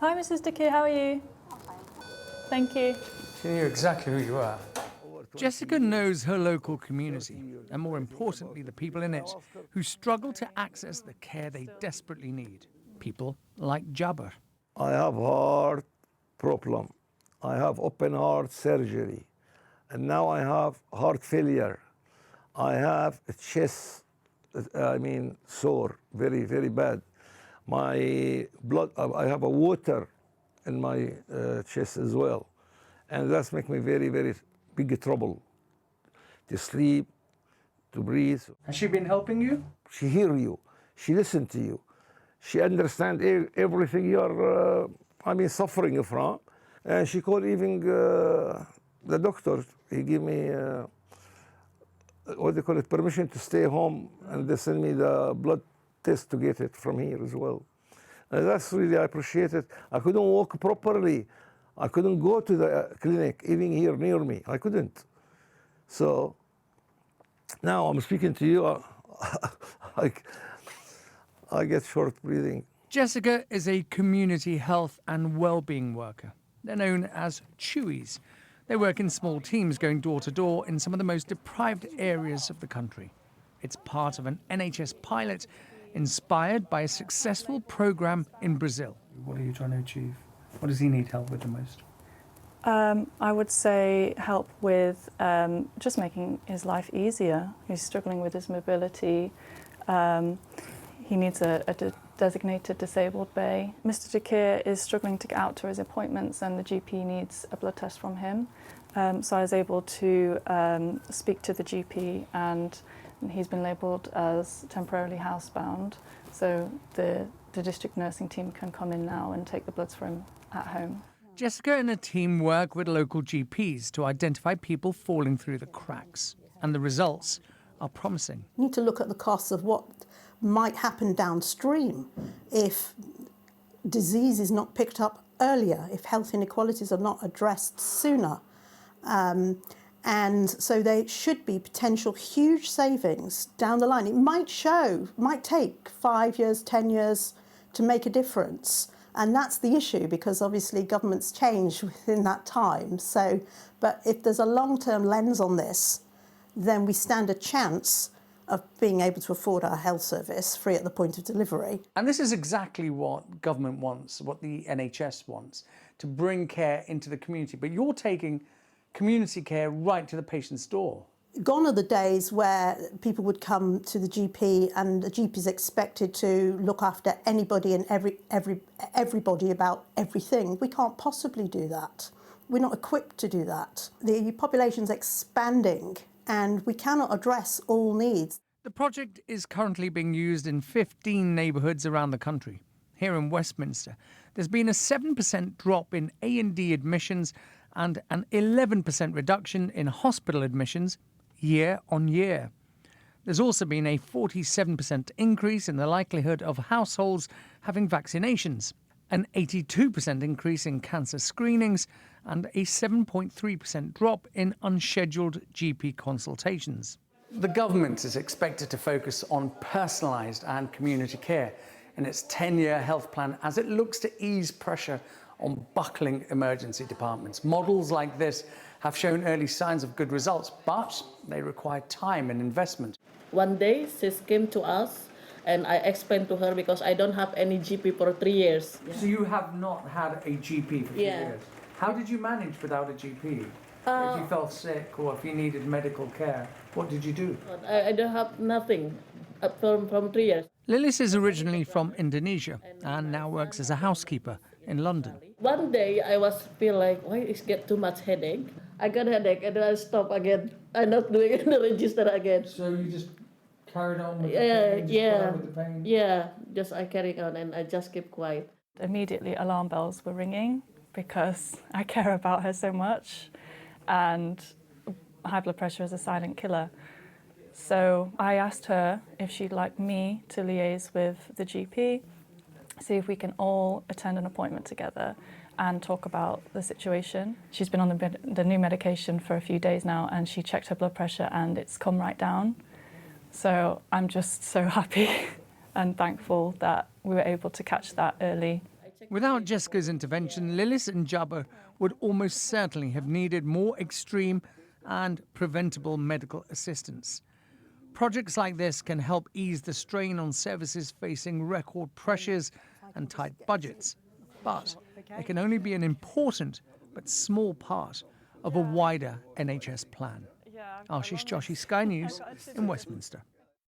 Hi, Mrs. Dickey, how are you? Thank you. She knew exactly who you are. Jessica knows her local community, and more importantly, the people in it who struggle to access the care they desperately need. People like Jabber. I have heart problem. I have open heart surgery. And now I have heart failure. I have a chest, sore, very, very bad. My blood, I have a water in my chest as well. And that's make me very, very big trouble to sleep, to breathe. Has she been helping you? She hear you. She listen to you. She understand everything you're, suffering from. And she called even the doctor. He gave me, what they call it, permission to stay home, and they send me the blood test to get it from here as well. And that's really, I appreciate it. I couldn't walk properly. I couldn't go to the clinic, even here near me. I couldn't. So now I'm speaking to you, I get short breathing. Jessica is a community health and wellbeing worker. They're known as CHWWs. They work in small teams going door to door in some of the most deprived areas of the country. It's part of an NHS pilot inspired by a successful program in Brazil. What are you trying to achieve? What does he need help with the most? I would say help with just making his life easier. He's struggling with his mobility. He needs a designated disabled bay. Mr. Dakir is struggling to get out to his appointments, and the GP needs a blood test from him. So I was able to speak to the GP, and he's been labelled as temporarily housebound. So the district nursing team can come in now and take the bloods for him at home. Jessica and her team work with local GPs to identify people falling through the cracks, and the results are promising. You need to look at the costs of what might happen downstream if disease is not picked up earlier, if health inequalities are not addressed sooner. And so there should be potential huge savings down the line. It might take 5 years, 10 years to make a difference. And that's the issue, because obviously governments change within that time. But if there's a long-term lens on this, then we stand a chance of being able to afford our health service free at the point of delivery. And this is exactly what government wants, what the NHS wants, to bring care into the community. But you're taking community care right to the patient's door. Gone are the days where people would come to the GP and the GP is expected to look after anybody and everybody about everything. We can't possibly do that. We're not equipped to do that. The population's expanding and we cannot address all needs. The project is currently being used in 15 neighbourhoods around the country. Here in Westminster, there's been a 7% drop in A&D admissions and an 11% reduction in hospital admissions year on year. There's also been a 47% increase in the likelihood of households having vaccinations, an 82% increase in cancer screenings, and a 7.3% drop in unscheduled GP consultations. The government is expected to focus on personalised and community care in its 10-year health plan as it looks to ease pressure on buckling emergency departments. Models like this have shown early signs of good results, but they require time and investment. One day, she came to us and I explained to her because I don't have any GP for 3 years. So you have not had a GP for 3 years? How did you manage without a GP? If you fell sick or if you needed medical care, what did you do? I don't have nothing from 3 years. Lilis is originally from Indonesia and now works as a housekeeper in London. One day I feel like, why is get too much headache? I got headache and then I stop again. I'm not doing the register again. So you just carried on with the pain? With the pain? Yeah, just I carry on and I just keep quiet. Immediately alarm bells were ringing because I care about her so much, and high blood pressure is a silent killer. So I asked her if she'd like me to liaise with the GP, see if we can all attend an appointment together and talk about the situation. She's been on the new medication for a few days now, and she checked her blood pressure and it's come right down. So I'm just so happy and thankful that we were able to catch that early. Without Jessica's intervention, Lillis and Jabba would almost certainly have needed more extreme and preventable medical assistance. Projects like this can help ease the strain on services facing record pressures and tight budgets. But it can only be an important but small part of a wider NHS plan. Ashish Joshi, Sky News in Westminster.